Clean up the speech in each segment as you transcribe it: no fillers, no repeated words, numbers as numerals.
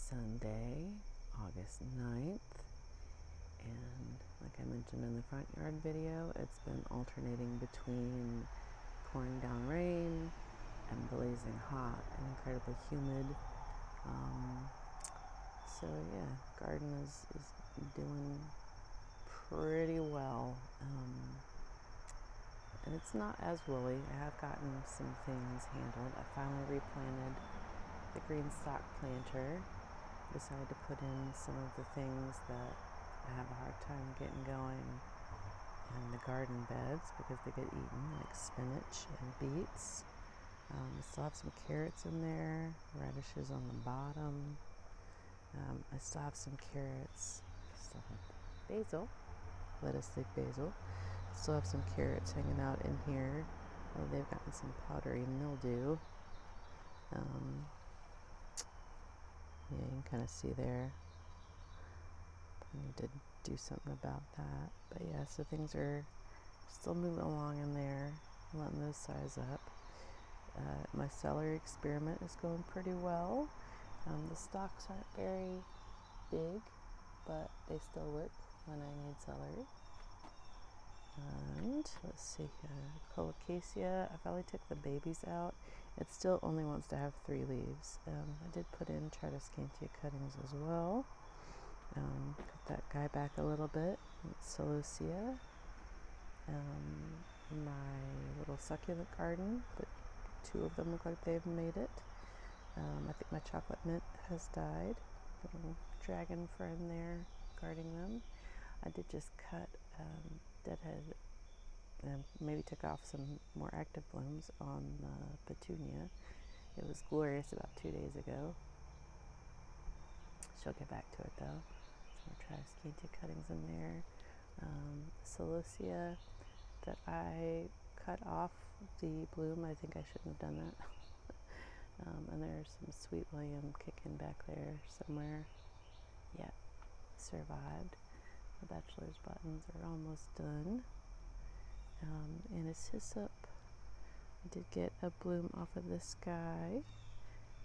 Sunday, August 9th, and like I mentioned in the front yard video, it's been alternating between pouring down rain and blazing hot and incredibly humid. So yeah, garden is doing pretty well, and it's not as woolly. I have gotten some things handled. I finally replanted the green stock planter. Decided to put in some of the things that I have a hard time getting going in the garden beds because they get eaten, like spinach and beets. I still have some carrots in there, radishes on the bottom. I still have some carrots. Still have basil, lettuce leaf basil. Still have some carrots hanging out in here. They've gotten some powdery mildew. Yeah, you can kind of see there. I need to do something about that. But yeah, so things are still moving along in there, letting those size up. My celery experiment is going pretty well. The stalks aren't very big, but they still work when I need celery. And let's see here, colocasia, I finally took the babies out. It still only wants to have 3 leaves. I did put in Tradescantia cuttings as well. Cut that guy back a little bit. Celosia. My little succulent garden, but 2 of them look like they've made it. I think my chocolate mint has died. Little dragon fern there guarding them. I did just cut deadhead and maybe took off some more active blooms on the petunia. It was glorious about 2 days ago. She'll get back to it though. Some more Tradescantia cuttings in there. Celosia that I cut off the bloom. I think I shouldn't have done that. And there's some Sweet William kicking back there somewhere. Yeah, survived. The bachelor's buttons are almost done. And it's hyssop. I did get a bloom off of this guy.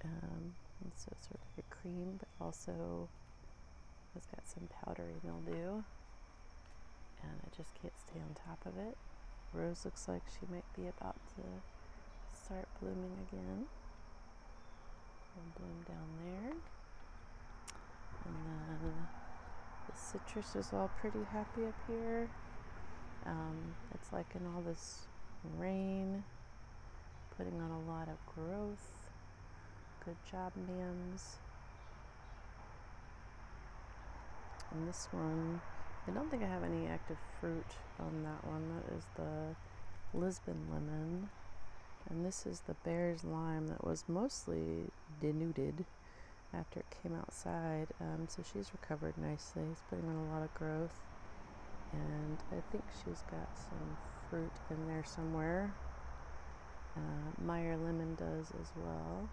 And so it's sort of like a cream, but also has got some powdery mildew. And I just can't stay on top of it. Rose looks like she might be about to start blooming again. We'll bloom down there. And then the citrus is all pretty happy up here. It's liking all this rain, putting on a lot of growth. Good job, ma'ams. And this one, I don't think I have any active fruit on that one. That is the Lisbon lemon. And this is the Bear's Lime that was mostly denuded after it came outside. So she's recovered nicely. It's putting on a lot of growth. And I think she's got some fruit in there somewhere. Meyer Lemon does as well.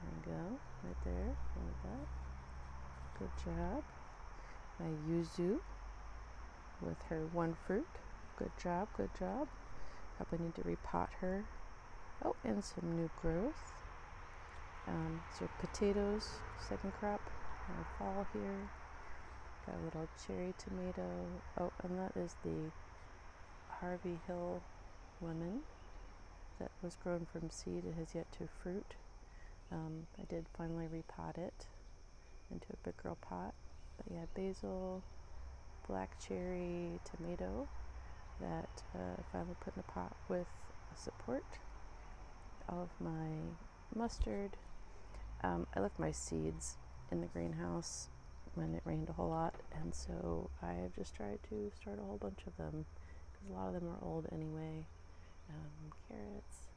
There we go, right there, like that. Good job. My Yuzu with her 1 fruit. Good job, good job. Probably need to repot her. Oh, and some new growth. So potatoes, second crop in the fall here. Got a little cherry tomato. Oh, and that is the Harvey Hill lemon that was grown from seed. It has yet to fruit. I did finally repot it into a big girl pot. But yeah, basil, black cherry, tomato that I finally put in a pot with support. All of my mustard. I left my seeds in the greenhouse when it rained a whole lot, and so I've just tried to start a whole bunch of them because a lot of them are old anyway. Carrots.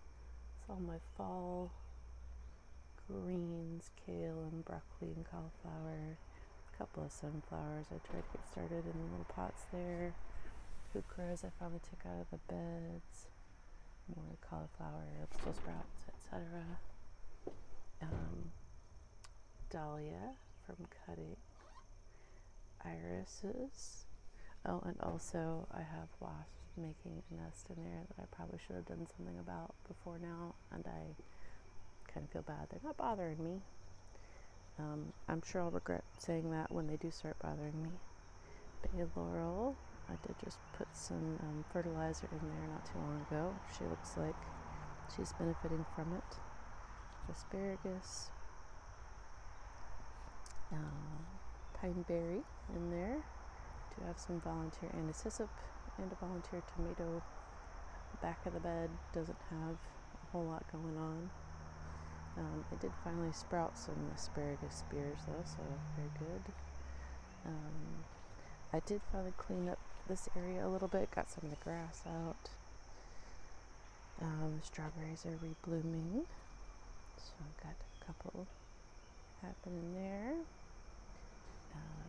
It's all my fall greens, kale and broccoli and cauliflower. A couple of sunflowers I tried to get started in the little pots there. Heucheras I finally took out of the beds. More cauliflower, Brussels sprouts, etc. Dahlia from cutting. Irises. Oh, and also I have wasps making a nest in there that I probably should have done something about before now, and I kind of feel bad. They're not bothering me. I'm sure I'll regret saying that when they do start bothering me. Bay laurel, I did just put some fertilizer in there not too long ago. She looks like she's benefiting from it. Asparagus, pineberry in there. Do have some volunteer anise-hyssop and a volunteer tomato. Back of the bed doesn't have a whole lot going on. I did finally sprout some asparagus spears though, so very good. I did finally clean up this area a little bit, got some of the grass out. The strawberries are reblooming, so I've got a couple happening there.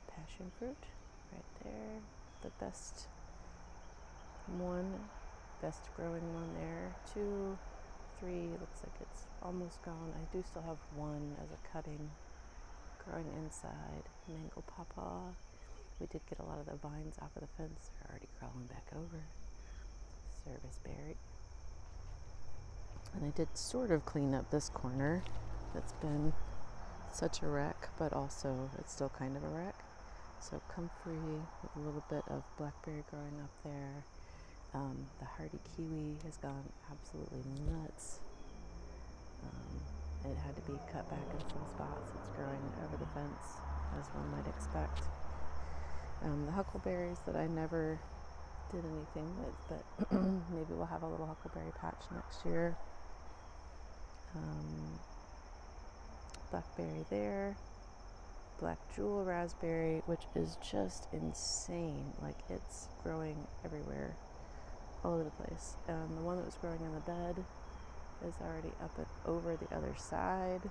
Passion fruit right there, the best growing one there. 2, 3, looks like it's almost gone. I do still have one as a cutting growing inside. Mango pawpaw. We did get a lot of the vines off of the fence. They're already crawling back over. Service berry. And I did sort of clean up this corner that's been such a wreck, but also it's still kind of a wreck. So comfrey with a little bit of blackberry growing up there. The hardy kiwi has gone absolutely nuts. It had to be cut back in some spots. It's growing over the fence, as one might expect. The huckleberries that I never did anything with, but maybe we'll have a little huckleberry patch next year. Blackberry there. Black jewel raspberry, which is just insane. Like, it's growing everywhere, all over the place. The one that was growing in the bed is already up and over the other side.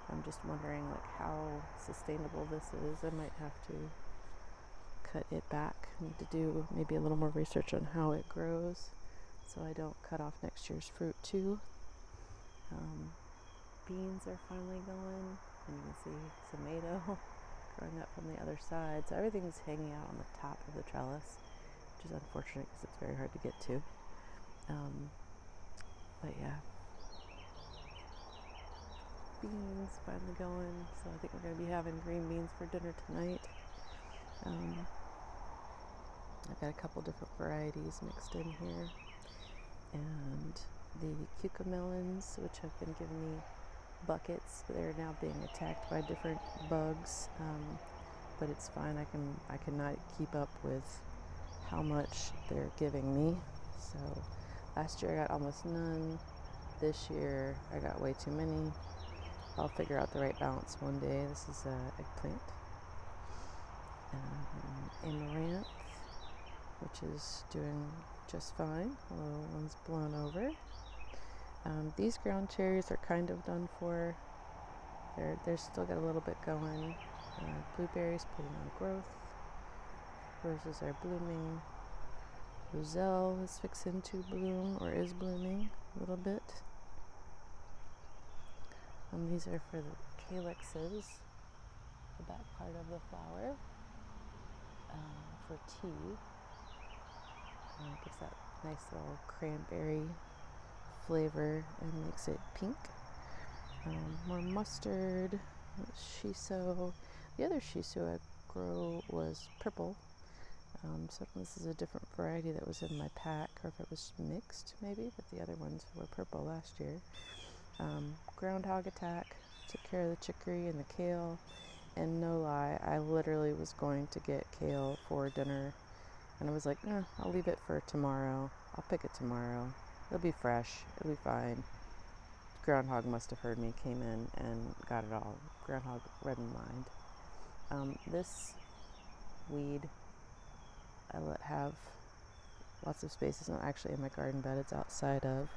I'm just wondering like how sustainable this is. I might have to cut it back. I need to do maybe a little more research on how it grows so I don't cut off next year's fruit too. Beans are finally going, and you can see tomato growing up from the other side. So everything's hanging out on the top of the trellis, which is unfortunate because it's very hard to get to. But yeah, beans finally going. So I think we're going to be having green beans for dinner tonight. I've got a couple different varieties mixed in here, and the cucamelons, which have been giving me buckets. They're now being attacked by different bugs, but it's fine. I cannot keep up with how much they're giving me. So last year I got almost none. This year I got way too many. I'll figure out the right balance one day. This is eggplant, amaranth, which is doing just fine. Although one's blown over. These ground cherries are kind of done for. They're still got a little bit going. Blueberries putting on growth. Roses are blooming. Roselle is fixing to bloom, or is blooming a little bit. These are for the calyxes, the back part of the flower, for tea. Gives that nice little cranberry flavor and makes it pink. More mustard, shiso. The other shiso I grow was purple. So this is a different variety that was in my pack, or if it was mixed maybe, but the other ones were purple last year. Groundhog attack, took care of the chicory and the kale, and no lie, I literally was going to get kale for dinner, and I was like, I'll leave it for tomorrow. I'll pick it tomorrow. It'll be fresh. It'll be fine. Groundhog must have heard me, came in and got it all. Groundhog read my mind. This weed I let have lots of space. It's not actually in my garden bed. It's outside of.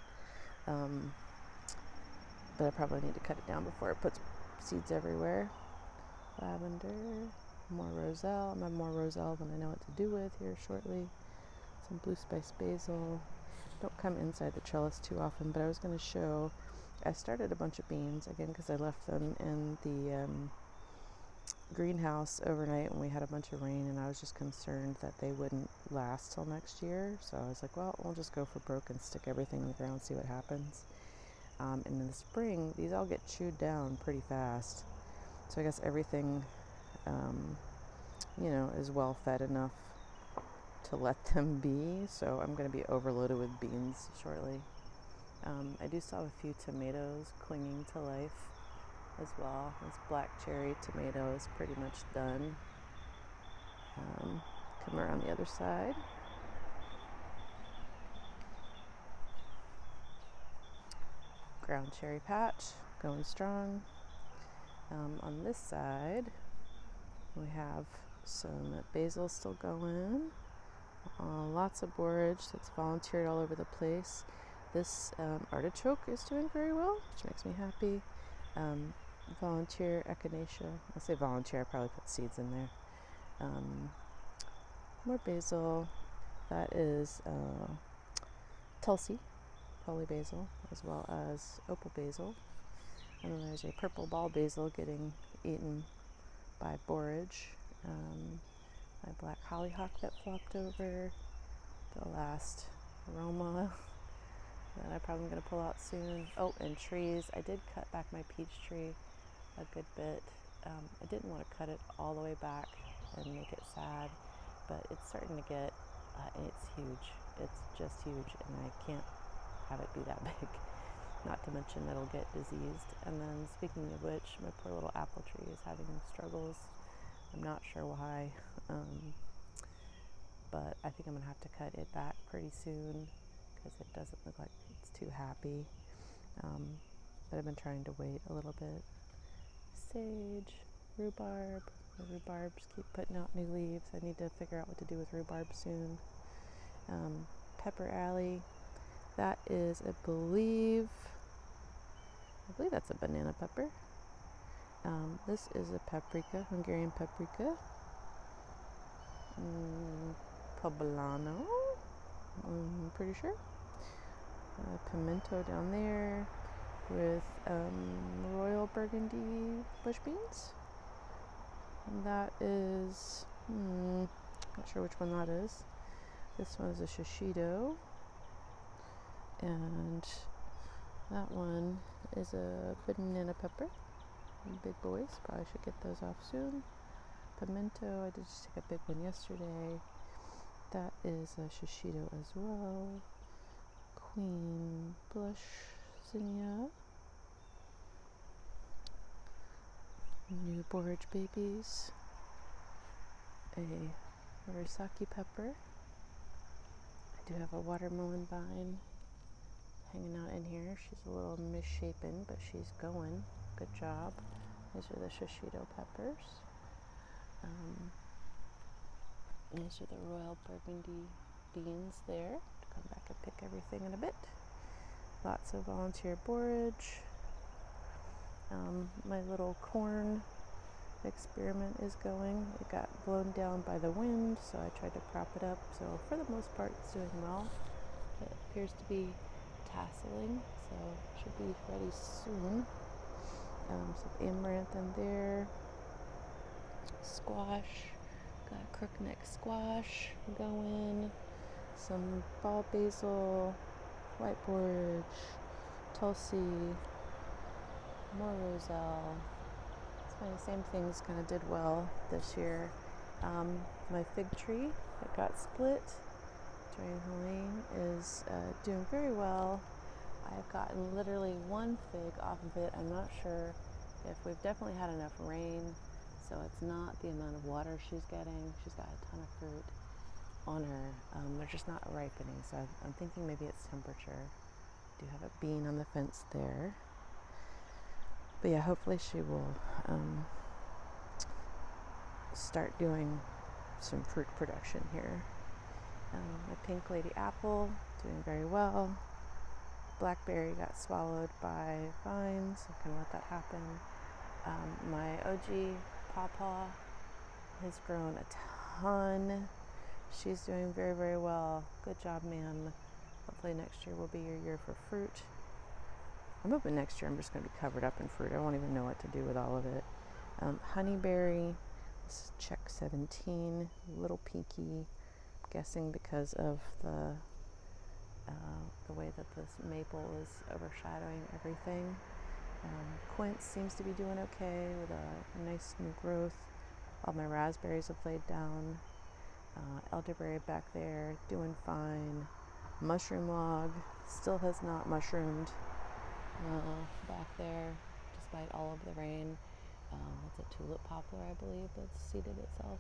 But I probably need to cut it down before it puts seeds everywhere. Lavender, more roselle. I'm gonna have more roselle when I know what to do with here shortly. Some blue spice basil. Don't come inside the trellis too often, but I was going to show. I started a bunch of beans again because I left them in the greenhouse overnight when we had a bunch of rain, and I was just concerned that they wouldn't last till next year. So I was like, well, we'll just go for broke and stick everything in the ground, see what happens. And in the spring, these all get chewed down pretty fast. So I guess everything, is well fed enough to let them be. So I'm going to be overloaded with beans shortly. I do still have a few tomatoes clinging to life as well. This black cherry tomato is pretty much done. Come around the other side. Ground cherry patch going strong. On this side, we have some basil still going. Lots of borage that's volunteered all over the place. This artichoke is doing very well, which makes me happy. Volunteer echinacea. I say volunteer, I probably put seeds in there. More basil. That is Tulsi, poly basil, as well as opal basil. And then there's a purple ball basil getting eaten by borage. My black hollyhock that flopped over. The last aroma that I'm probably going to pull out soon. Oh, and trees. I did cut back my peach tree a good bit. I didn't want to cut it all the way back and make it sad, but it's starting to get, and it's huge. It's just huge, and I can't have it be that big. Not to mention it'll get diseased. And then speaking of which, my poor little apple tree is having struggles. I'm not sure why, but I think I'm going to have to cut it back pretty soon because it doesn't look like it's too happy. But I've been trying to wait a little bit. Sage, rhubarb. The rhubarbs keep putting out new leaves. I need to figure out what to do with rhubarb soon. Pepper alley. That is, I believe that's a banana pepper. This is a paprika, Hungarian paprika. Poblano, I'm pretty sure. Pimento down there with royal burgundy bush beans. And that is, not sure which one that is. This one is a shishito. And that one is a banana pepper. Big boys, probably should get those off soon. Pimento, I did just take a big one yesterday. That is a shishito as well. Queen blush zinnia. New borage babies. A murasaki pepper. I do have a watermelon vine hanging out in here. She's a little misshapen, but she's going. Good job. These are the shishito peppers. These are the royal burgundy beans there. Come back and pick everything in a bit. Lots of volunteer borage. My little corn experiment is going. It got blown down by the wind, so I tried to prop it up. So for the most part, it's doing well. It appears to be tasseling, so it should be ready soon. Some amaranth in there. Squash. Got a crookneck squash going. Some ball basil, white borage, tulsi, more roselle. It's funny, the same things kind of did well this year. My fig tree that got split during Halloween is doing very well. I've gotten literally one fig off of it. I'm not sure if we've definitely had enough rain, so it's not the amount of water she's getting. She's got a ton of fruit on her. They're just not ripening, so I'm thinking maybe it's temperature. I do have a bean on the fence there. But yeah, hopefully she will start doing some fruit production here. My pink lady apple doing very well. Blackberry got swallowed by vines, so I can let that happen. My OG pawpaw has grown a ton. She's doing very, very well. Good job, ma'am. Hopefully next year will be your year for fruit. I'm hoping next year I'm just going to be covered up in fruit. I won't even know what to do with all of it. Honeyberry, this is check 17, little peaky. I'm guessing because of the way that this maple is overshadowing everything. Quince seems to be doing okay with a nice new growth. All my raspberries have laid down. Elderberry back there doing fine. Mushroom log still has not mushroomed back there despite all of the rain. It's a tulip poplar, I believe, that's seeded itself.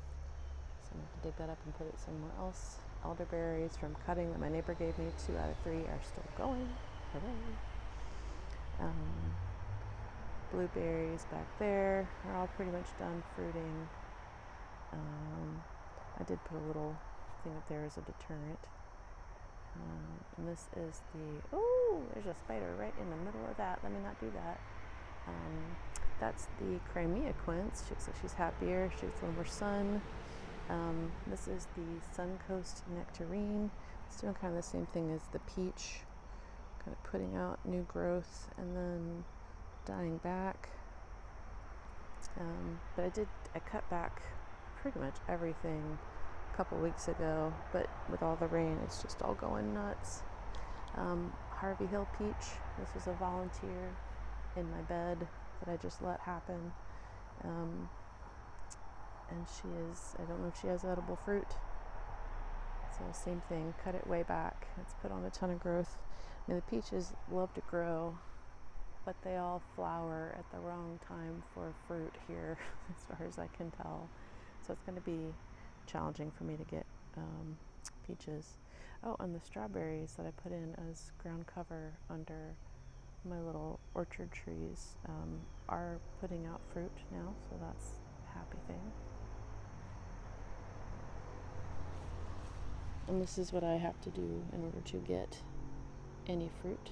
So I'm going to have to dig that up and put it somewhere else. Elderberries from cutting that my neighbor gave me, 2 out of 3 are still going. Hooray! Blueberries back there are all pretty much done fruiting. I did put a little thing up there as a deterrent. And this is there's a spider right in the middle of that. Let me not do that. That's the Crimea quince. She looks like she's happier. She gets a little more sun. This is the Suncoast nectarine. It's doing kind of the same thing as the peach, kind of putting out new growth and then dying back. But I cut back pretty much everything a couple weeks ago, but with all the rain, it's just all going nuts. Harvey Hill peach. This was a volunteer in my bed that I just let happen. And I don't know if she has edible fruit. So same thing, cut it way back. It's put on a ton of growth. I mean, the peaches love to grow, but they all flower at the wrong time for fruit here, as far as I can tell. So it's going to be challenging for me to get peaches. Oh, and the strawberries that I put in as ground cover under my little orchard trees are putting out fruit now, so that's a happy thing. And this is what I have to do in order to get any fruit,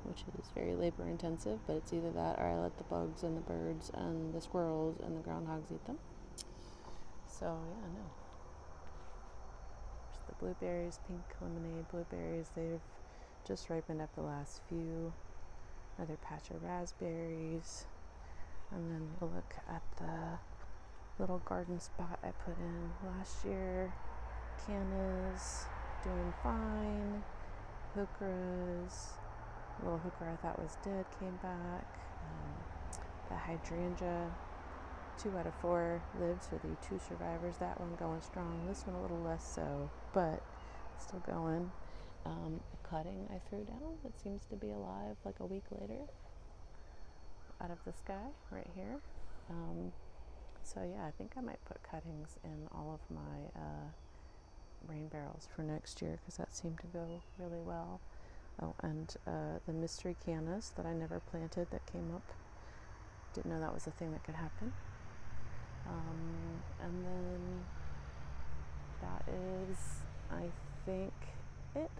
which is very labor intensive, but it's either that or I let the bugs and the birds and the squirrels and the groundhogs eat them. So yeah, no. There's the blueberries, pink lemonade blueberries. They've just ripened up the last few. Another patch of raspberries. And then we'll look at the little garden spot I put in last year. Cannas, doing fine. Heucheras, a little heuchera I thought was dead came back. The hydrangea, 2 out of 4 lived, so the 2 survivors. That one going strong. This one a little less so, but still going. Cutting I threw down that seems to be alive like a week later out of the sky right here. So yeah, I think I might put cuttings in all of my rain barrels for next year because that seemed to go really well. Oh, and the mystery cannas that I never planted that came up. Didn't know that was a thing that could happen. And then that is, I think, it.